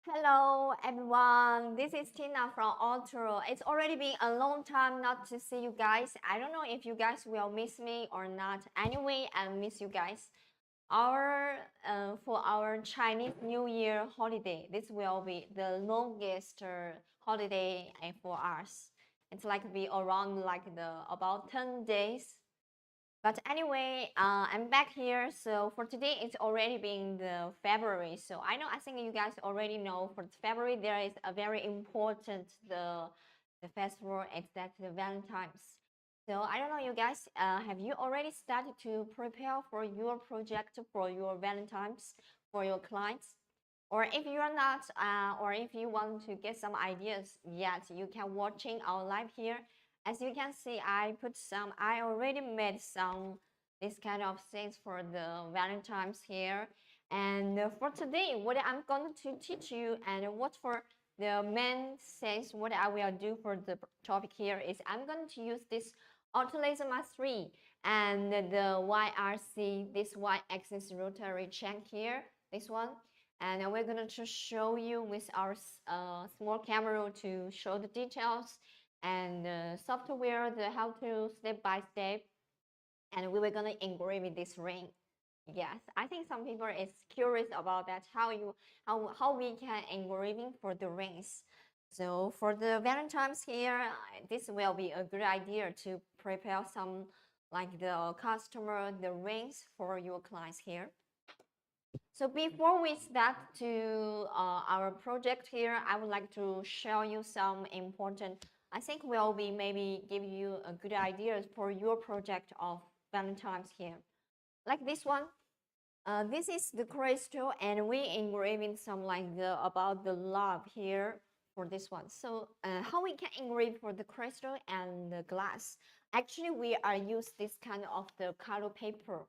Hello everyone, this is Tina from Ortur. It's already been a long time not to see you guys. I don't know if you guys will miss me or not. Anyway, I miss you guys. For our Chinese New Year holiday, this will be the longest holiday for us. It's like be around like the about 10 days. But anyway, I'm back here. So for today, it's already been the February. So I think you guys already know for February there is a very important the festival. It's that the Valentine's. So I don't know, you guys, have you already started to prepare for your project for your Valentine's for your clients? Or if you are not, or if you want to get some ideas yet, you can watching our live here. As you can see, I already made some this kind of things for the Valentine's here. And for today, what I'm going to teach you and what for the main things, what I will do for the topic here is I'm going to use this OLM3 and the YRC, this Y-axis rotary check here, this one. And we're going to show you with our small camera to show the details and software, the how to step by step, and we were gonna engrave this ring. Yes, I think some people is curious about that, how we can engraving for the rings. So for the Valentine's here, this will be a good idea to prepare some like the customer the rings for your clients here. So before we start to our project here, I would like to show you some important, I think will be maybe give you a good ideas for your project of Valentine's here. Like this one, this is the crystal and we engraving some like the about the love here for this one. So how we can engrave for the crystal and the glass? Actually, we are use this kind of the color paper.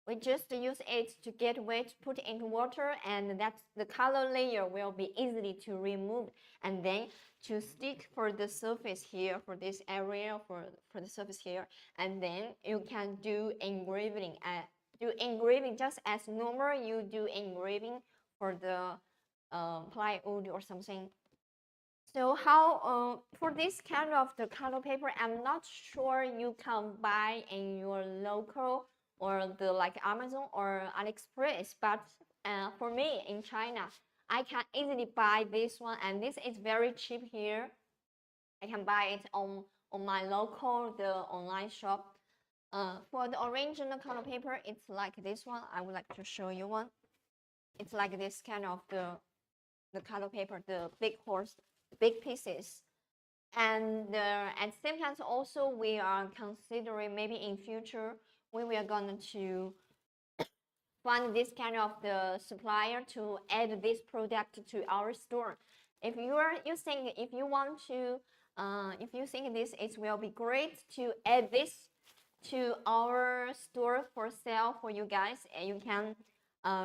We just use it to get wet, put into water, and that's the color layer will be easily to remove, and then to stick for the surface here, for this area, for the surface here, and then you can do engraving. Do engraving just as normal you do engraving for the plywood or something. So how for this kind of the color paper, I'm not sure you can buy in your local or the like Amazon or AliExpress, but for me in China, I can easily buy this one, and this is very cheap here. I can buy it on my local the online shop. For the original color paper, it's like this one. I would like to show you one. It's like this kind of the color paper, the big pieces. And at the same time, also we are considering maybe in future we are going to find this kind of the supplier to add this product to our store. If you think if you want to if you think this it will be great to add this to our store for sale for you guys, and you can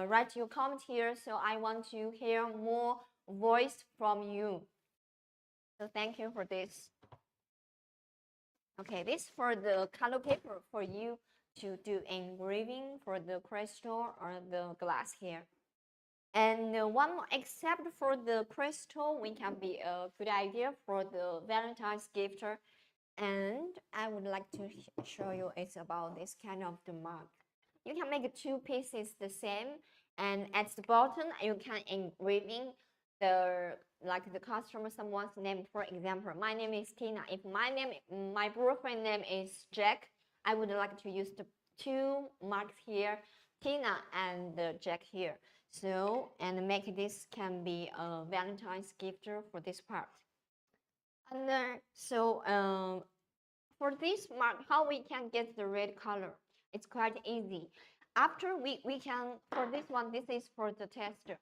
write your comment here. So I want to hear more voice from you. So thank you for this. Okay, this for the color paper for you to do engraving for the crystal or the glass here. And one more, except for the crystal, we can be a good idea for the Valentine's gift. And I would like to show you it's about this kind of the mug. You can make two pieces the same, and at the bottom you can engraving the like the customer someone's name. For example, my name is Tina. If my boyfriend name is Jack, I would like to use the two marks here, Tina and Jack here. So and make this can be a Valentine's gift for this part. And for this mark, how we can get the red color? It's quite easy. After we can, for this one, this is for the tester.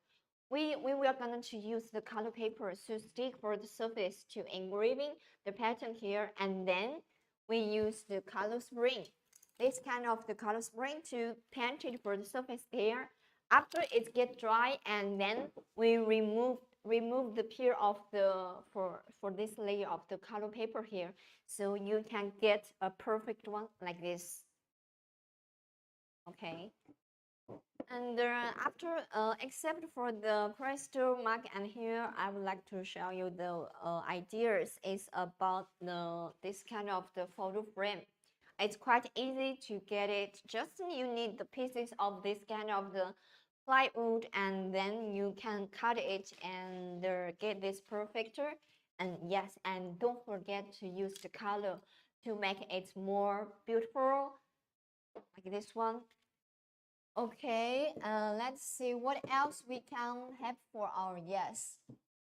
We were going to use the color paper to stick for the surface to engraving the pattern here, and then we use the color spray. This kind of the color spray to paint it for the surface there. After it gets dry, and then we remove the peel of the for this layer of the color paper here, so you can get a perfect one like this. Okay, And after, except for the crystal mark, and here I would like to show you the ideas is about this kind of the photo frame. It's quite easy to get it. Just you need the pieces of this kind of the plywood, and then you can cut it and get this perfecter. And yes, and don't forget to use the color to make it more beautiful, like this one. Okay, let's see what else we can have for our yes.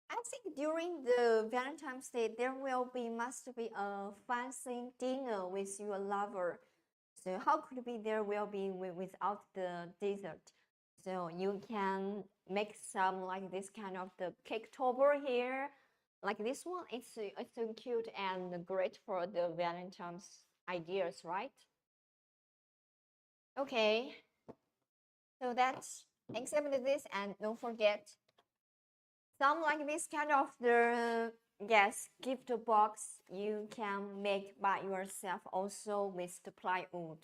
I think during the Valentine's Day there must be a fancy dinner with your lover. So how could be there will be without the dessert? So you can make some like this kind of the cake topper here, like this one. It's so cute and great for the Valentine's ideas, right? Okay. So that's except this, and don't forget some like this kind of the yes gift box you can make by yourself also with the plywood.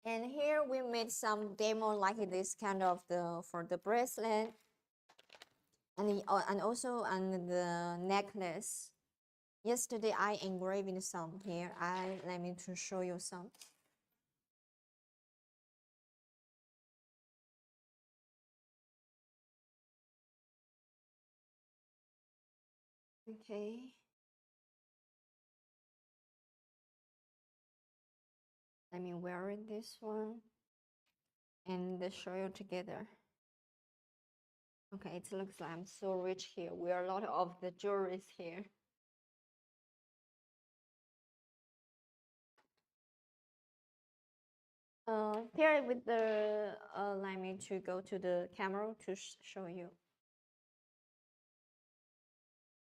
And here we made some demo like this kind of the for the bracelet and also on the necklace. Yesterday I engraved some here. Let me to show you some. Okay. Let me wear this one and show you together. Okay, it looks like I'm so rich here. We are a lot of the jewelries here. Here with the let me to go to the camera to show you.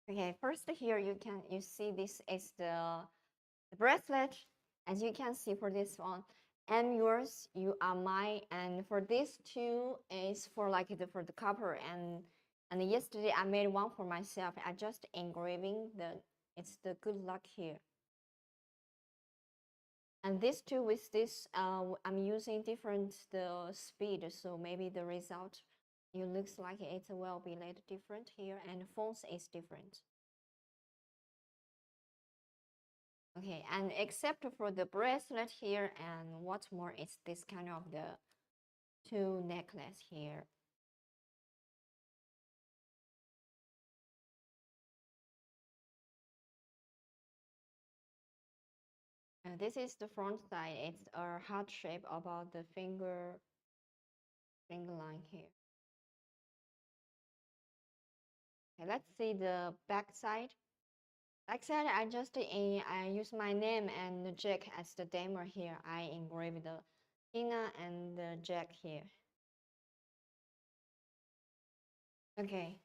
Okay, first here you see this is the bracelet, as you can see for this one. And yours, you are mine, and for this two is for like for the copper, and yesterday I made one for myself. I just engraving it's the good luck here. And these two with this, I'm using different the speed, so maybe the result it looks like it will be a little different here, and fonts is different. Okay, and except for the bracelet here, and what's more, it's this kind of the two necklace here. And this is the front side. It's a heart shape about the finger line here. Okay, let's see the back side. Back side, I use my name and Jack as the demo here. I engraved the Tina and the Jack here. Okay.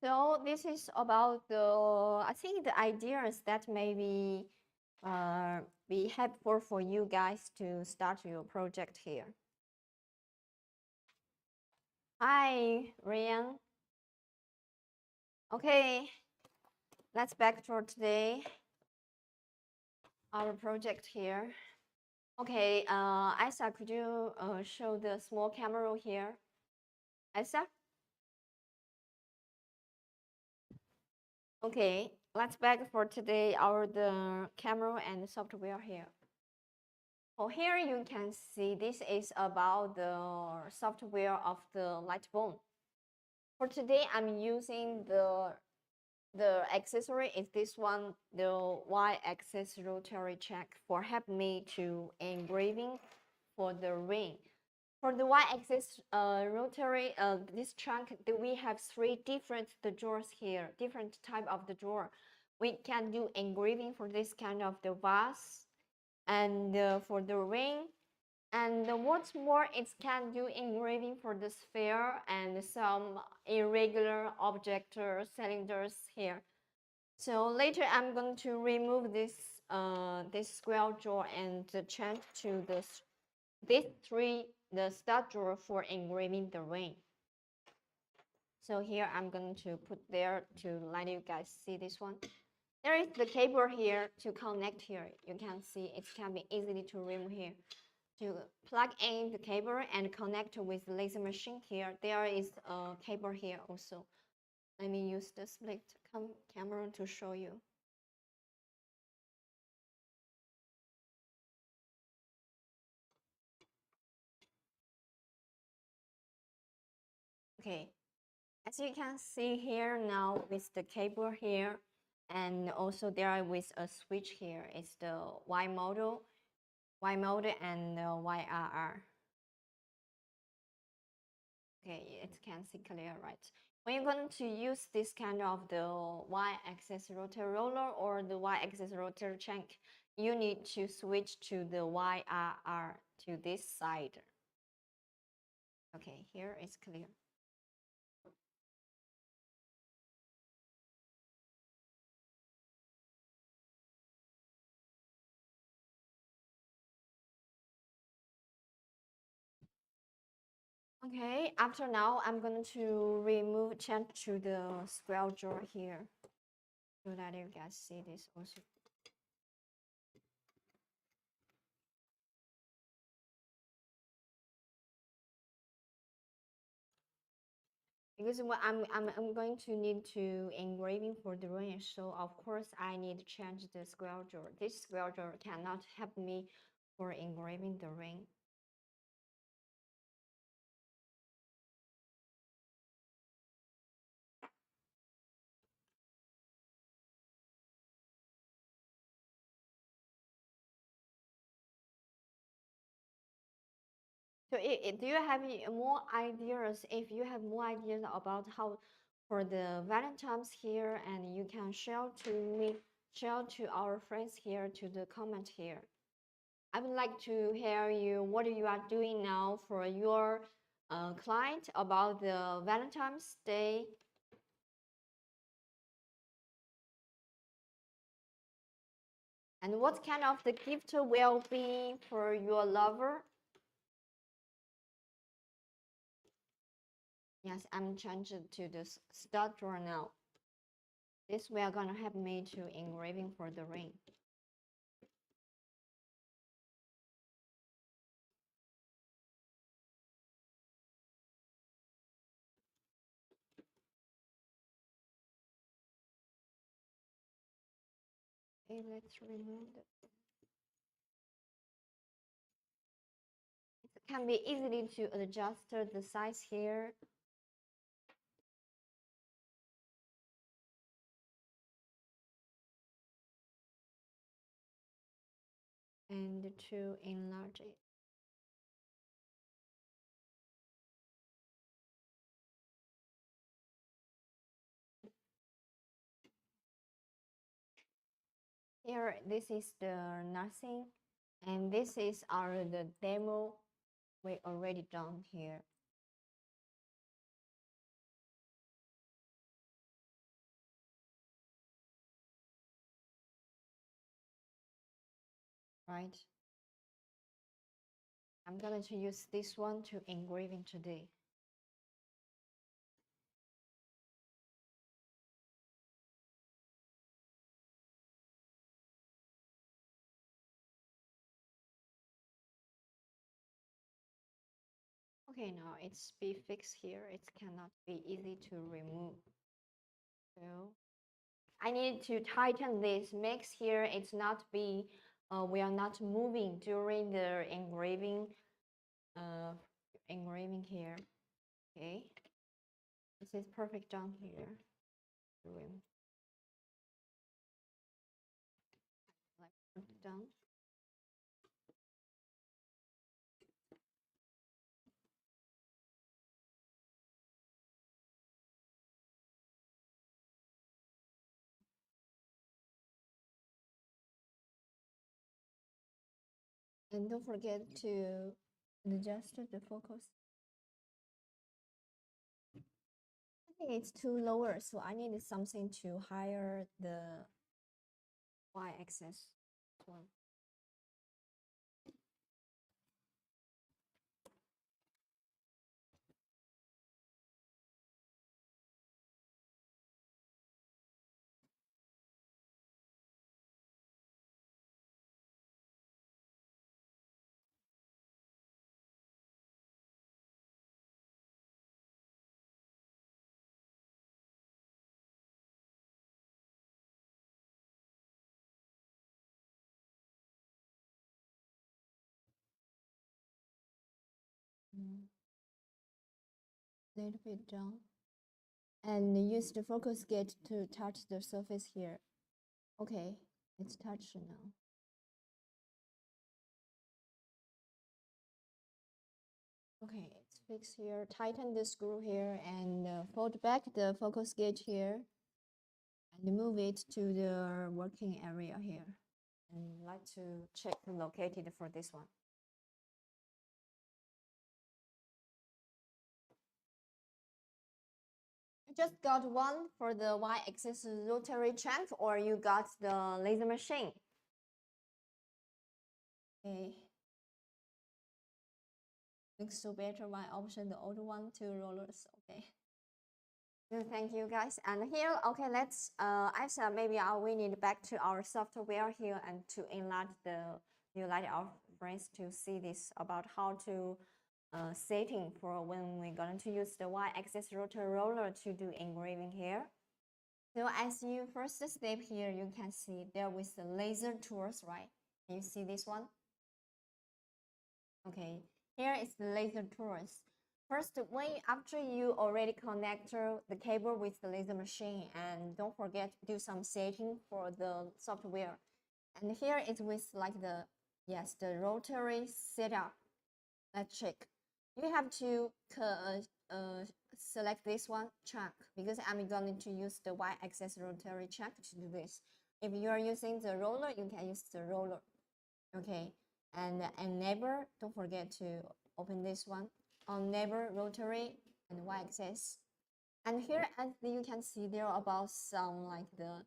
So this is about I think the ideas that maybe be helpful for you guys to start your project here. Hi, Ryan. Okay, let's back to today. Our project here. Okay, Isa, could you show the small camera here? Isa? Okay, let's back for today the camera and the software here. Oh, here you can see this is about the software of the Lightburn. For today, I'm using the accessory is this one, the Y-axis rotary check for help me to engraving for the ring. For the Y-axis rotary, this chunk, we have three different the drawers here, different type of the drawer. We can do engraving for this kind of the vase, and for the ring. And what's more, it can do engraving for the sphere and some irregular object or cylinders here. So later I'm going to remove this square drawer and change to these three the stud drawer for engraving the ring. So here I'm going to put there to let you guys see this one. There is the cable here to connect here. You can see it can be easily to remove here. To plug in the cable and connect with the laser machine here, there is a cable here also. Let me use the split camera to show you. Okay, as you can see here now with the cable here, and also there with a switch here, it's the Y model and the YRR. Okay, it can see clear, right? When you're going to use this kind of the Y-axis rotor roller or the Y-axis rotor shank, you need to switch to the YRR to this side. Okay, here it's clear. Okay, after now, I'm going to change to the square jaw here so that you guys see this also. Because what I'm going to need to engraving for the ring, so of course I need to change the square jaw. This square jaw cannot help me for engraving the ring. So do you have more ideas? If you have more ideas about how for the Valentine's here, and you can share to me, share to our friends here to the comment here. I would like to hear you what you are doing now for your client about the Valentine's Day. And what kind of the gift will be for your lover? Yes, I'm changing to this start drawer now. This will gonna help me to engraving for the ring. Okay, let's remove it. It can be easily to adjust the size here. And to enlarge it. Here, this is the nothing, and this is the demo we already done here. Right? I'm going to use this one to engraving today. Okay, now it's be fixed here. It cannot be easy to remove. So I need to tighten this. Makes here it's not be we are not moving during the engraving engraving here. Okay, this is perfect down here. Let's put it down. And don't forget to adjust the focus. I think it's too lower, so I needed something to higher the y-axis one. little bit down, and use the focus gauge to touch the surface here. Okay, it's touched now. Okay, it's fixed here. Tighten the screw here and fold back the focus gauge here and move it to the working area here. And like to check located for this one. You just got one for the y-axis rotary check, or you got the laser machine? Okay. Looks so better when option the old one, 2 rollers. Okay. Thank you guys. And here, okay, let's I said maybe we need back to our software here and to enlarge the you let our friends to see this about how to setting for when we're going to use the y-axis rotor roller to do engraving here. So as you first step here, you can see there with the laser tools, right? You see this one? Okay, here is the laser tools. First, after you already connect the cable with the laser machine, and don't forget to do some setting for the software. And here it's with like the rotary setup. Let's check. You have to select this one, check, because I'm going to use the y-axis rotary check to do this. If you are using the roller, you can use the roller. Okay, and enable, don't forget to open this one. On neighbor rotary and y-axis, and here as you can see there are about some like the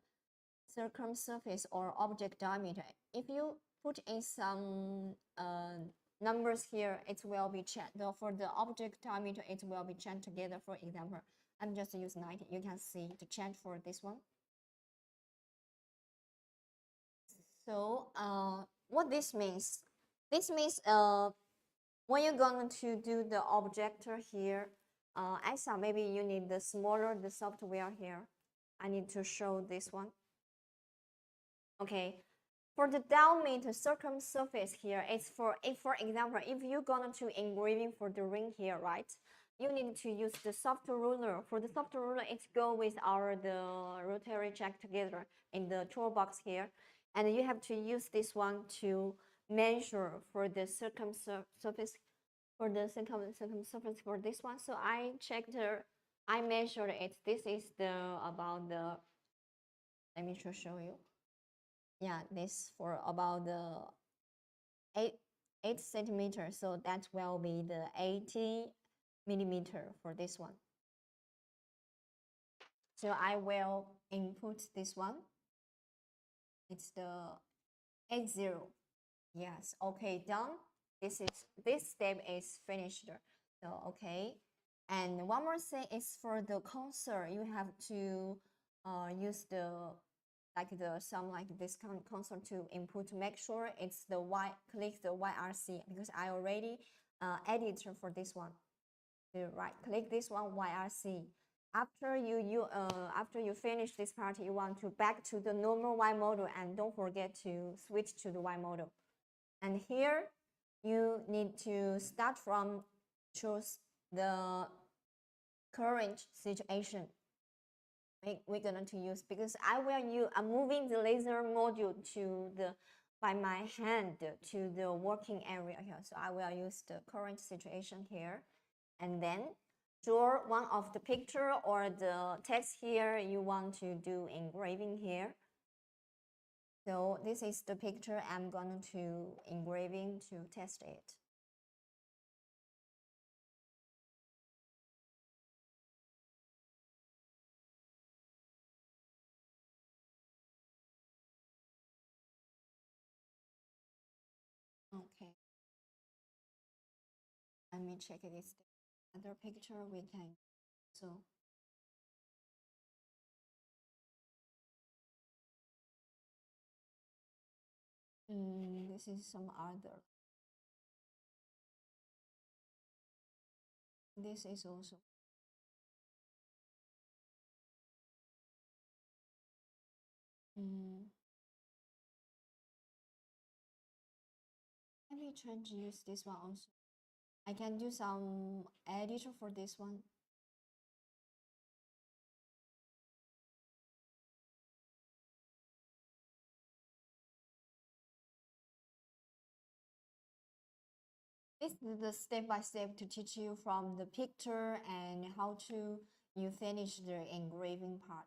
circumsurface or object diameter. If you put in some numbers here, it will be checked. For the object diameter, it will be checked together. For example, I'm just use 90. You can see the change for this one. So what this means? This means when you're going to do the objector here, Asa, maybe you need the smaller the software here. I need to show this one. Okay, for the diameter circumsurface here, it's for example, if you're going to engraving for the ring here, right? You need to use the soft ruler. For the soft ruler, it go with the rotary jack together in the toolbox here, and you have to use this one to measure for the circumsurface for the circumference for this one. So I checked I measured it. This is the about the, let me just show you. Yeah, this for about the 8 centimeters. So that will be the 80 millimeter for this one. So I will input this one. It's the 80. Yes, okay, done. This step is finished. So okay, and one more thing is for the console, you have to use the this kind of console to input. Make sure it's the click the YRC, because I already edited for this one. So right click this one, YRC. After you finish this part, you want to back to the normal Y model, and don't forget to switch to the Y model. And here you need to start from choose the current situation we're going to use, because I'm moving the laser module to the by my hand to the working area here. So I will use the current situation here, and then draw one of the picture or the text here you want to do engraving here. So this is the picture I'm going to engraving to test it. Okay. Let me check this other picture we can. So this is some other. This is also. Let me try to use this one also. I can do some editor for this one. This is the step by step to teach you from the picture and how to you finish the engraving part.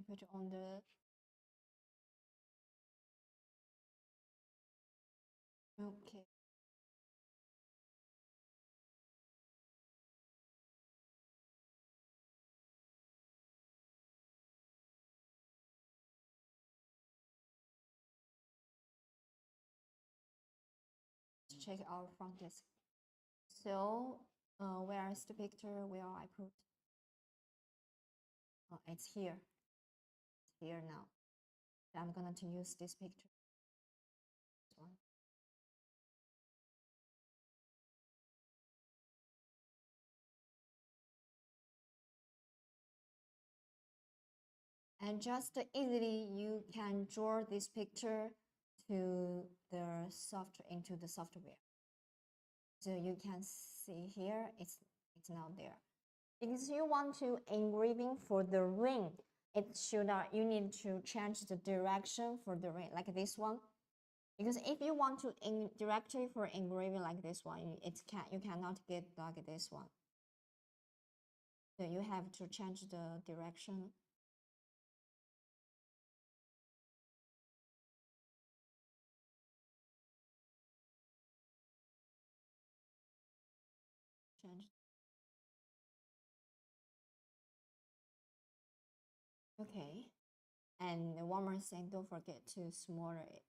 Put on the okay. Check our front desk. So, where is the picture? Where I put? Oh, it's here. It's here now. So I'm gonna to use this picture. This one. And just easily you can draw this picture to the software into the software. So you can see here it's not there. Because you want to engraving for the ring, it should you need to change the direction for the ring like this one. Because if you want to directly for engraving like this one, you cannot get like this one. So you have to change the direction. Change. Okay. And one more thing, don't forget to smaller it.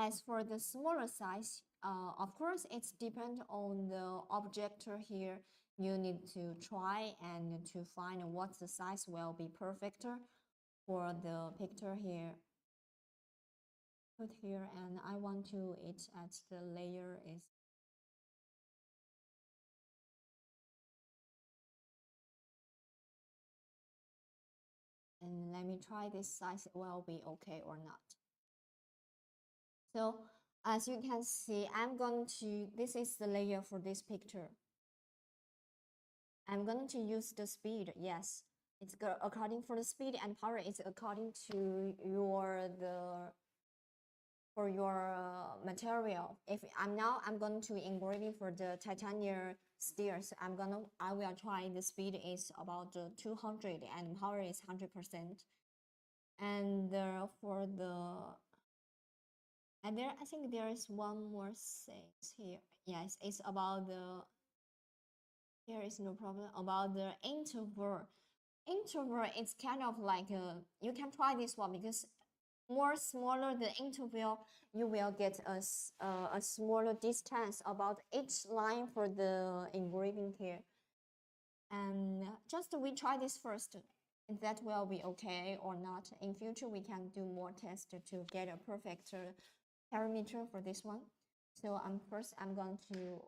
As for the smaller size, of course, it's depend on the object here. You need to try and to find what the size will be perfect for the picture here. Put here, and I want to it at the layer is. And let me try this size will be okay or not. So as you can see, I'm going to, this is the layer for this picture. I'm going to use the speed, yes. It's according for the speed and power, it's according to your, for your material. If I'm going to engraving for the titanium stairs. I will try the speed is about 200 and power is 100%. And for the, and there, I think there is one more thing here. Yes, it's about the, there is no problem about the interval. Interval is kind of like you can try this one because more smaller the interval, you will get a smaller distance about each line for the engraving here. And just we try this first. If that will be okay or not. In future, we can do more tests to get a perfect parameter for this one. So first I'm going to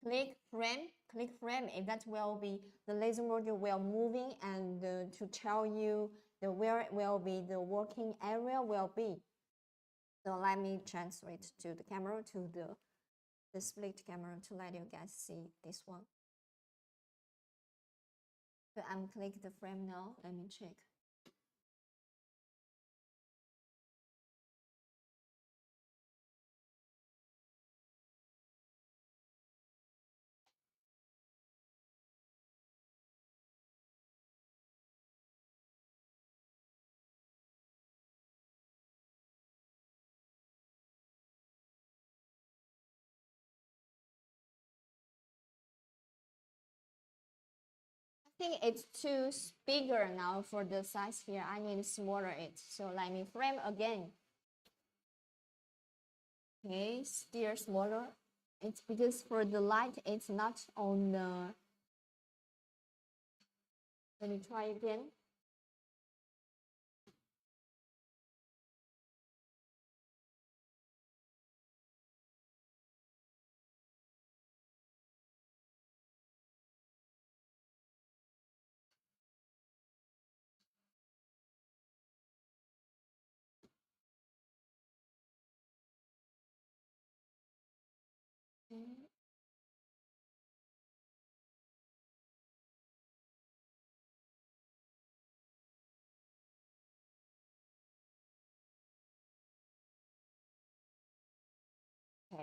click frame, and that will be the laser module will moving and to tell you the where it will be the working area will be. So let me transfer it to the camera, to the split camera to let you guys see this one. So I'm click the frame now. Let me check. I think it's too bigger now for the size here. I need smaller it. So let me frame again. Okay, still smaller. It's because for the light, it's not on the. Let me try again.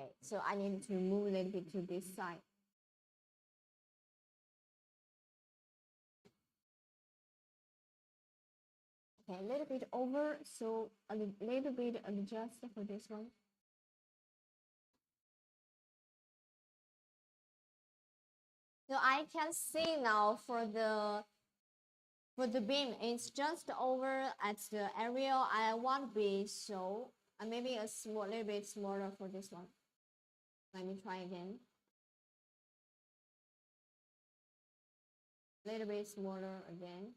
Okay, so I need to move a little bit to this side. Okay, a little bit over, so a little bit adjust for this one. So I can see now for the beam, it's just over at the area I want to be, so maybe a little bit smaller for this one. Let me try again. A little bit smaller again.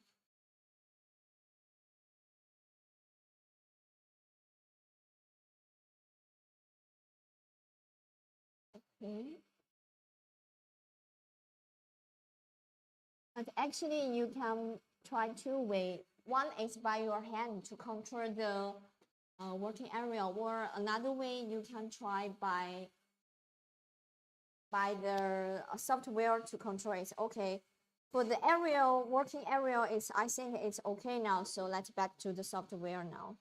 Okay. But actually, you can try two ways. One is by your hand to control the working area, or another way you can try by the software to control it. Okay, for the area, working area is, I think it's okay now. So let's back to the software now.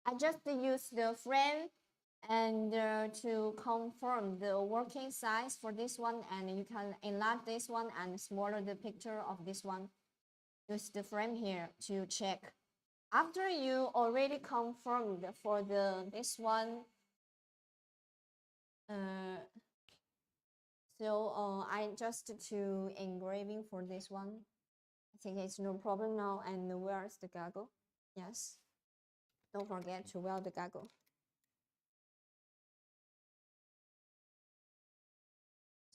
I just use the frame and to confirm the working size for this one, and you can enlarge this one and smaller the picture of this one. Use the frame here to check. After you already confirmed for this one, I just to engraving for this one. I think it's no problem now. And where's the goggle? Yes, don't forget to wear the goggle.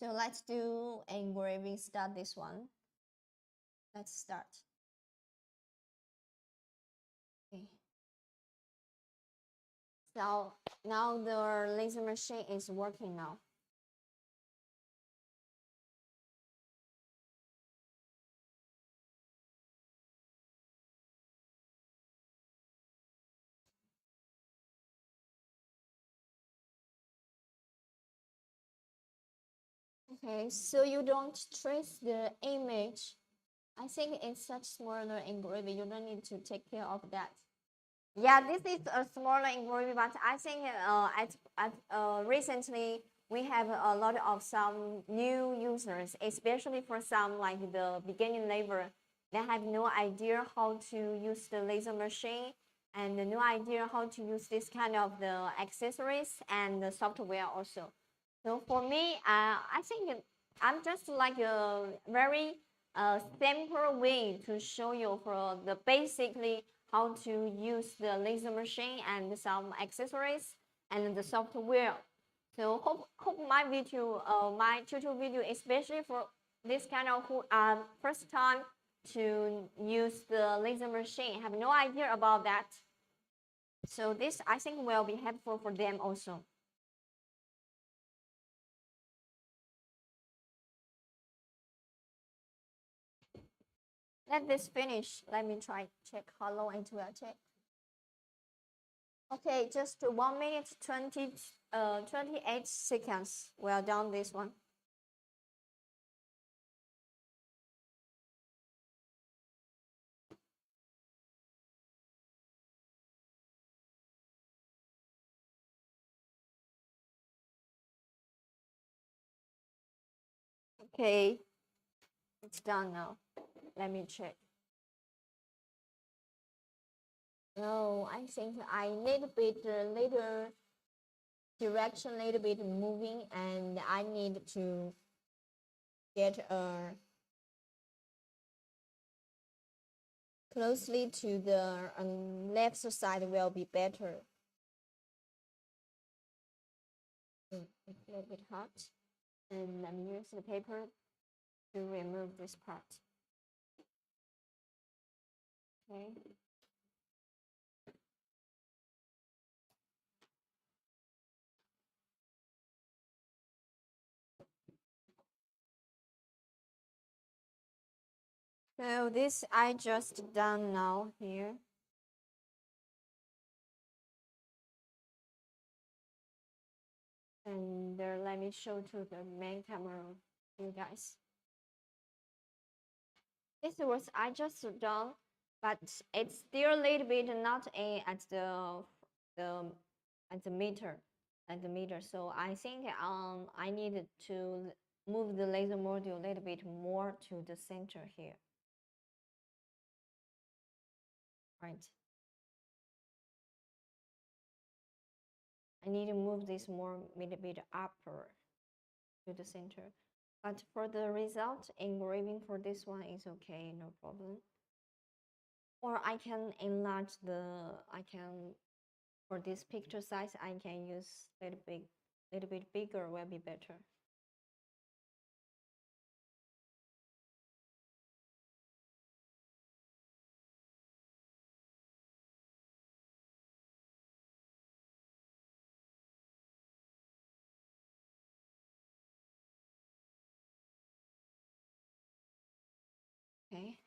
So let's do engraving. Start this one. Let's start. Okay. So now the laser machine is working now. Okay, so you don't trace the image. I think it's such smaller engraving. You don't need to take care of that. Yeah, this is a smaller engraving, but I think recently we have a lot of some new users, especially for some like the beginning level. They have no idea how to use the laser machine and no idea how to use this kind of the accessories and the software also. So for me, I think I'm just like a very simple way to show you for the basically how to use the laser machine and some accessories and the software. So hope my video, my tutorial video, especially for this kind of who are first time to use the laser machine, have no idea about that. So this I think will be helpful for them also. Let this finish. Let me try check how long it will take. Okay, just 1 minute 28 seconds. Well done this one. Okay, it's done now. Let me check. No, I think I need a bit later direction, a little bit moving, and I need to get closely to the left side will be better. It's a little bit hot, and let me use the paper to remove this part. Okay. So this I just done now here. And let me show to the main camera, you guys. This was I just done, but it's still a little bit not at the at the meter, So I think I need to move the laser module a little bit more to the center here. Right. I need to move this more a little bit upper to the center. But for the result, engraving for this one is okay, no problem. Or I can enlarge for this picture size, I can use little bit bigger will be better. Okay.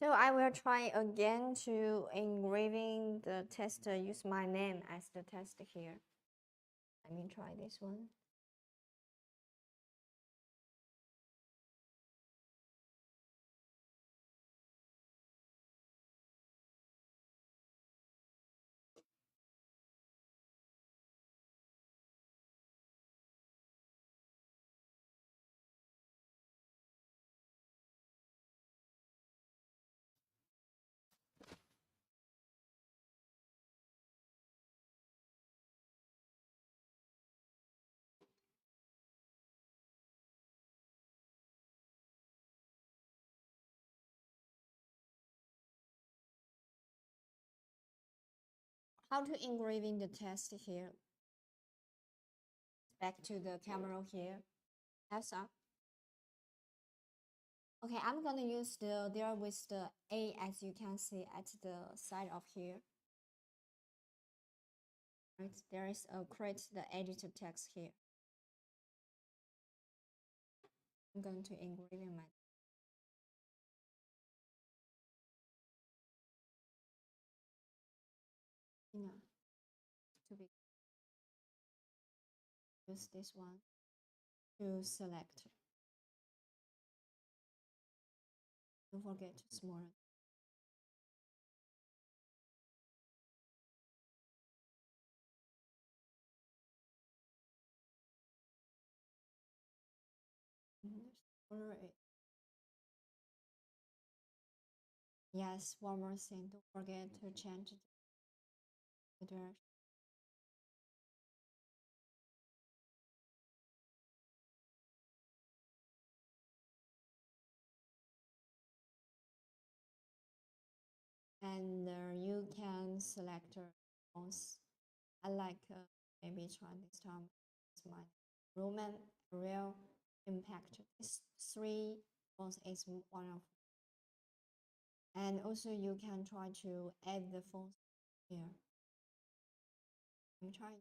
So I will try again to engraving the test, use my name as the test here. Let me try this one. How to engraving the test here. Back to the camera here. That's up. Okay, I'm gonna use there with the A, as you can see at the side of here. Right, there is a create the editor text here. I'm going to engraving my to be use this one to select. Don't forget to small. Yes, one more thing. Don't forget to change the direction. And you can select fonts. I like maybe try this time. It's my Roman Real Impact. This 3 fonts is one of. And also you can try to add the fonts here. I'm trying.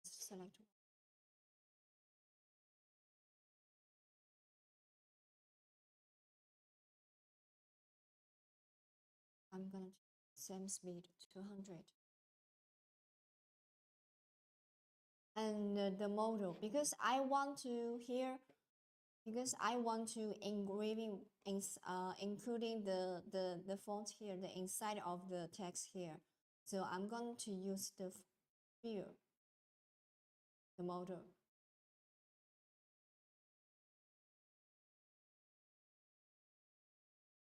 Select. I'm gonna same speed 200. And the model, because I want to here, because I want to engraving including the font here, the inside of the text here. So I'm going to use the fill, the model.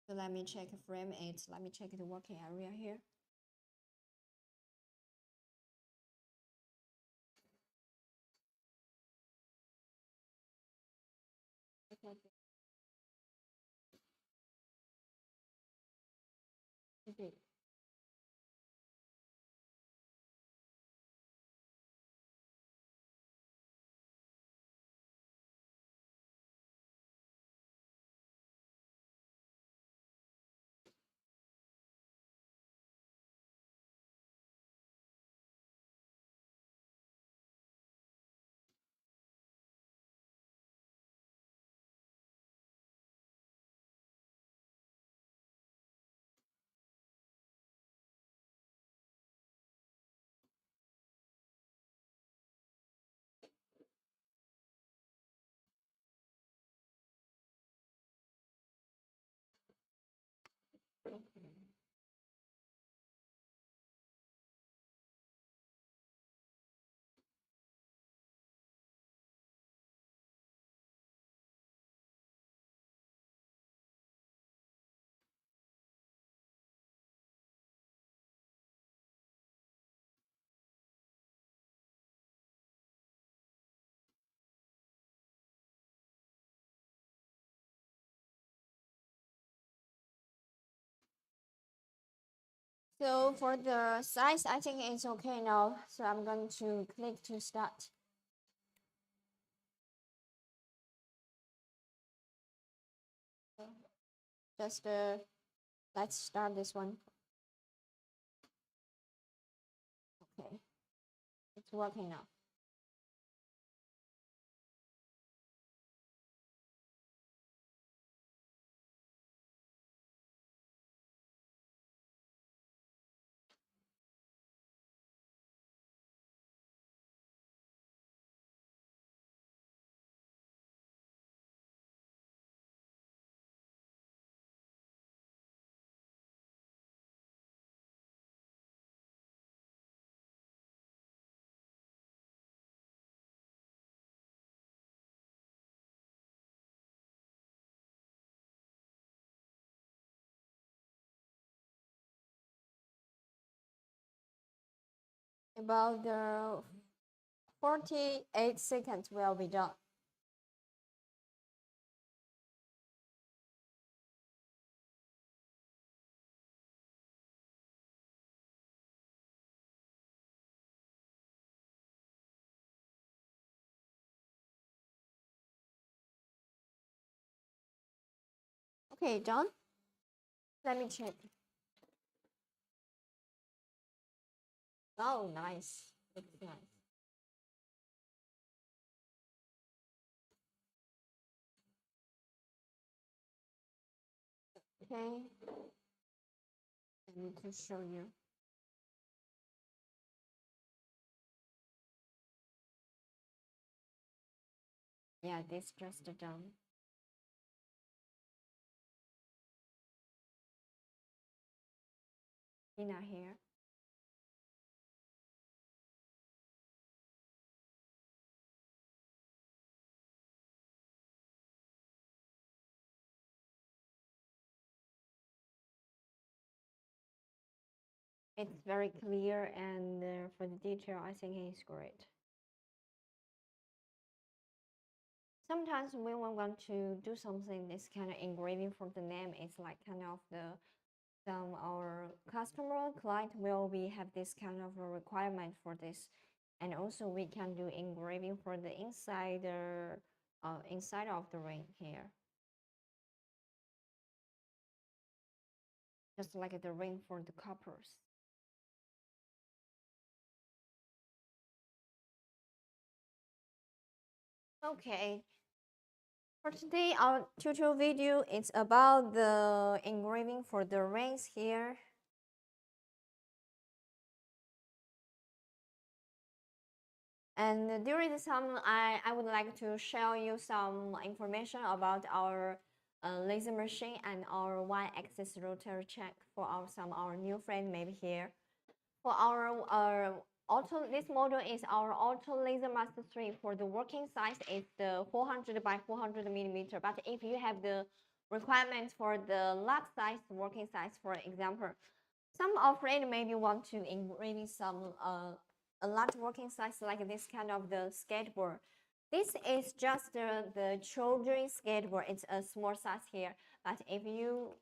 So let me check frame 8. Let me check the working area here. Okay. Okay. So for the size, I think it's okay now. So I'm going to click to start. Just let's start this one. Okay, it's working now. About the 48 seconds will be done. Okay, done. Let me check. Oh, nice. Looks nice. Okay. Let me to show you. Yeah, this just done. Ina here. It's very clear, and for the detail, I think it's great. Sometimes when we want to do something, this kind of engraving from the name is like kind of the some our customer client will be have this kind of a requirement for this, and also we can do engraving for the inside of the ring here, just like the ring for the coppers. Okay, for today our tutorial video is about the engraving for the rings here. And during this time, I would like to share you some information about our laser machine and our y-axis rotary check for our new friend maybe here. For our auto, this model is our Auto Laser Master 3. For the working size, it's the 400 by 400 millimeter. But if you have the requirements for the large size working size, for example, some of friend maybe want to engraving some a large working size like this kind of the skateboard. This is just the children's skateboard. It's a small size here, But if you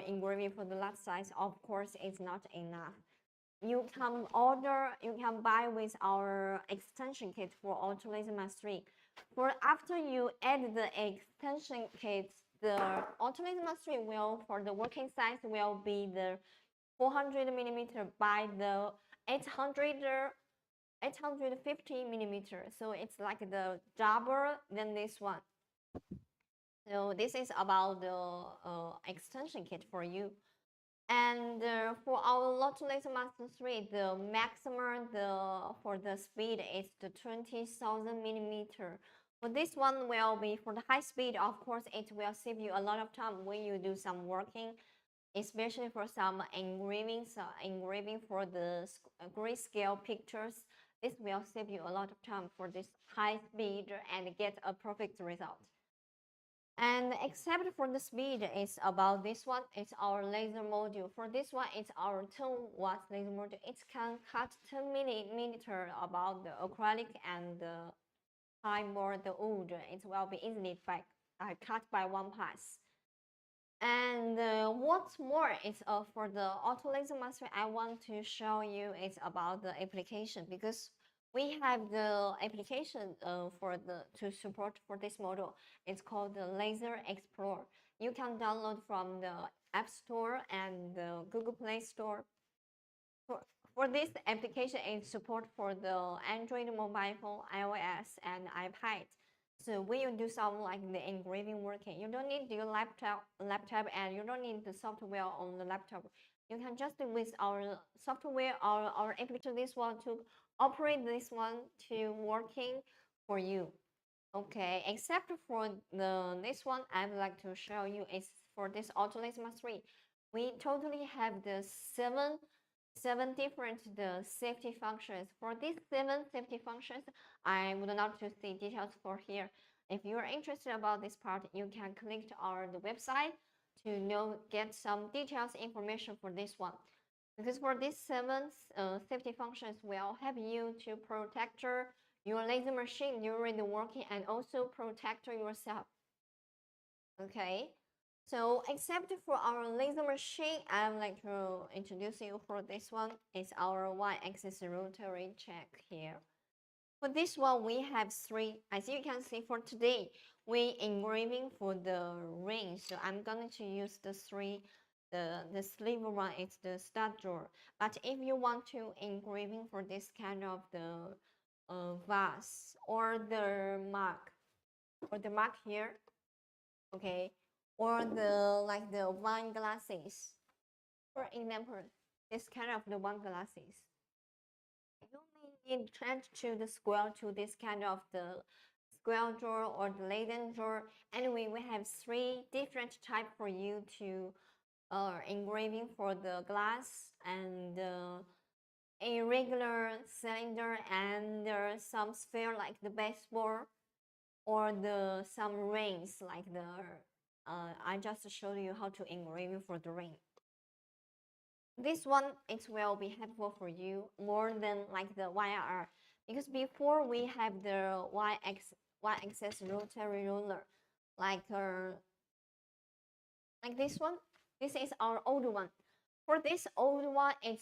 engraving for the large size, of course, it's not enough. You can buy with our extension kit for Ortur Laser Mastery. For after you add the extension kit, the Ortur Laser Mastery will, for the working size, will be the 400 millimeter by the 850 millimeter. So it's like the double than this one. So this is about the extension kit for you. And for our Ortur Laser Master 3, the maximum for the speed is the 20,000 millimeter. For this one will be for the high speed. Of course, it will save you a lot of time when you do some working, especially for some engraving for the grayscale pictures. This will save you a lot of time for this high speed and get a perfect result. And except for the speed, it's about this one. It's our laser module. For this one, it's our 10 watts laser module. It can cut 10 millimeter about the acrylic and the time or the wood. It will be easily cut by one pass. And what's more is for the Ortur Laser Master, I want to show you is about the application, because we have the application to support for this model. It's called the Laser Explorer. You can download from the App Store and the Google Play Store. For this application, it's support for the Android mobile phone, iOS, and iPad. So when you do some like the engraving working, you don't need your laptop, and you don't need the software on the laptop. You can just with our software or our application, this one to operate this one to working for you. Okay, except for this one, I'd like to show you is for this Ortur Laser Master 3. We totally have the seven different the safety functions. For these 7 safety functions, I would not to see details for here. If you are interested about this part, you can click the website to get some details information for this one. Because for these 7 safety functions will help you to protect your laser machine during the working and also protect yourself. Okay. So except for our laser machine, I would like to introduce you for this one. It's our y-axis rotary check here. For this one, we have 3. As you can see, for today, we engraving for the ring. So I'm going to use the 3. The sleeve one is the stud drawer. But if you want to engraving for this kind of the vase or the mark here, okay, or the wine glasses. For example, this kind of the wine glasses. You may need to the square to this kind of the square drawer or the Leyden drawer. Anyway, we have 3 different type for you to engraving for the glass and a regular cylinder and some sphere like the baseball or some rings like I just showed you how to engrave for the ring. This one, it will be helpful for you more than like the YR, because before we have the y-axis rotary ruler like this one. This is our old one. For this old one, it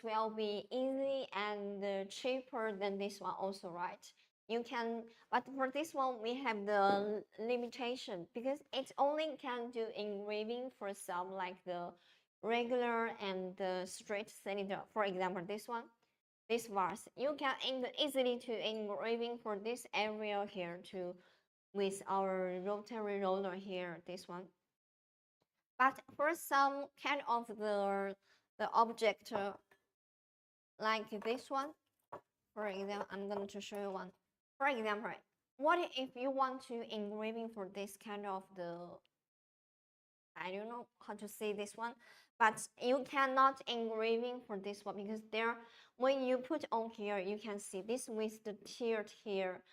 will be easy and cheaper than this one also, right? But for this one, we have the limitation because it only can do engraving for some like the regular and the straight cylinder. For example, this vase, you can easily to engraving for this area here too with our rotary roller here, this one. But for some kind of the object like this one, for example, I'm going to show you one. For example, what if you want to engraving for this kind of I don't know how to say this one, but you cannot engraving for this one because when you put on here, you can see this with the tilt here.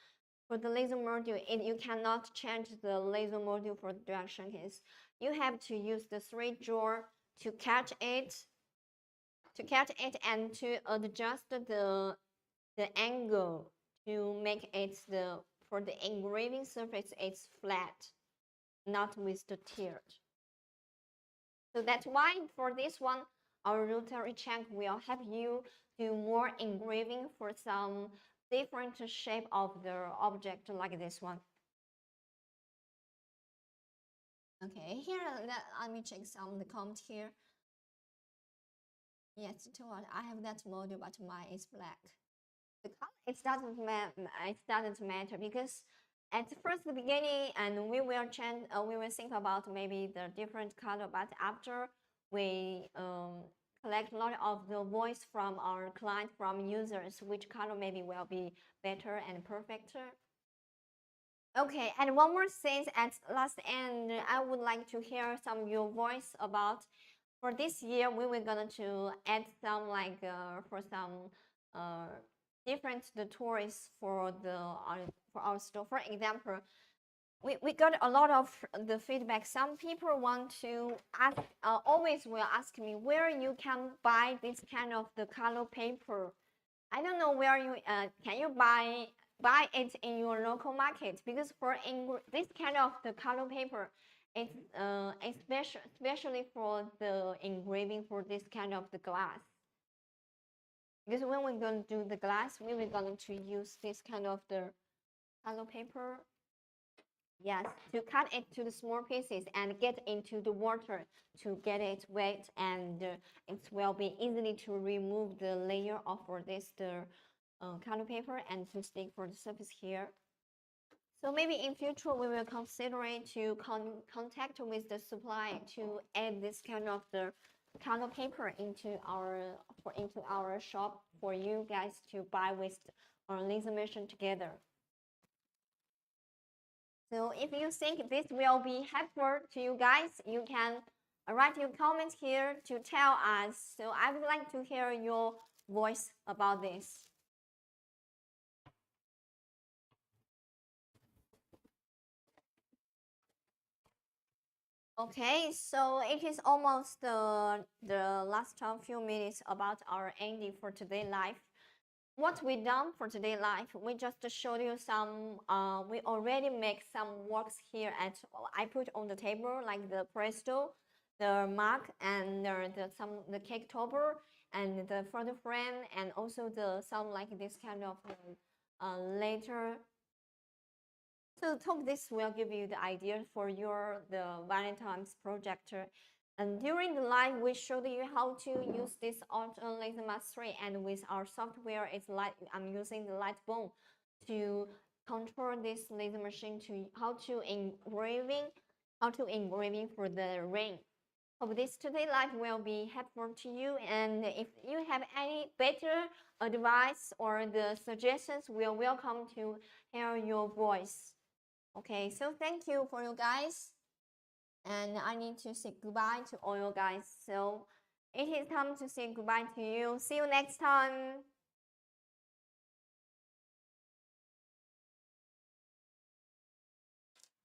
For the laser module, you cannot change the laser module for the direction keys. You have to use the 3 drawer to catch it, and to adjust the angle to make it for the engraving surface it's flat. not with the tilt. So that's why for this one, our rotary check will help you do more engraving for some different shape of the object like this one. Okay, here let me check some the comment here. Yes, I have that model, but mine is black. The color it doesn't matter because at first the beginning and we will change we will think about maybe the different color, but after we collect a lot of the voice from our client, from users, which color maybe will be better and perfecter. Okay, and one more thing at last end, I would like to hear some your voice about for this year. We were gonna to add some like for some different the tourists for our store. For example, we got a lot of the feedback. Some people want to ask, always will ask me where you can buy this kind of the color paper. I don't know where you can you buy it in your local market, because for this kind of the color paper, it's especially for the engraving for this kind of the glass. Because when we're going to do the glass, we were going to use this kind of the color paper. Yes, to cut it to the small pieces and get into the water to get it wet, and it will be easily to remove the layer of for this the color paper and to stick for the surface here. So maybe in future we will consider it to contact with the supplier to add this kind of the color paper into our shop for you guys to buy with our laser machine together. So if you think this will be helpful to you guys, you can write your comments here to tell us. So I would like to hear your voice about this. Okay, so it is almost the last few minutes about our ending for today live. What we done for today live, we just showed you some, we already make some works here I put on the table, like the Presto, the mug, and the cake topper, and the photo frame, and also some like this kind of later. So hope this will give you the idea for the Valentine's projector. And during the live, we showed you how to use this Ortur Laser Master 3, and with our software, I'm using the Lightburn to control this laser machine to how to engraving for the ring. Hope this today live will be helpful to you, and if you have any better advice or the suggestions, we are welcome to hear your voice. Okay, so thank you for you guys. And I need to say goodbye to all you guys. So it is time to say goodbye to you. See you next time.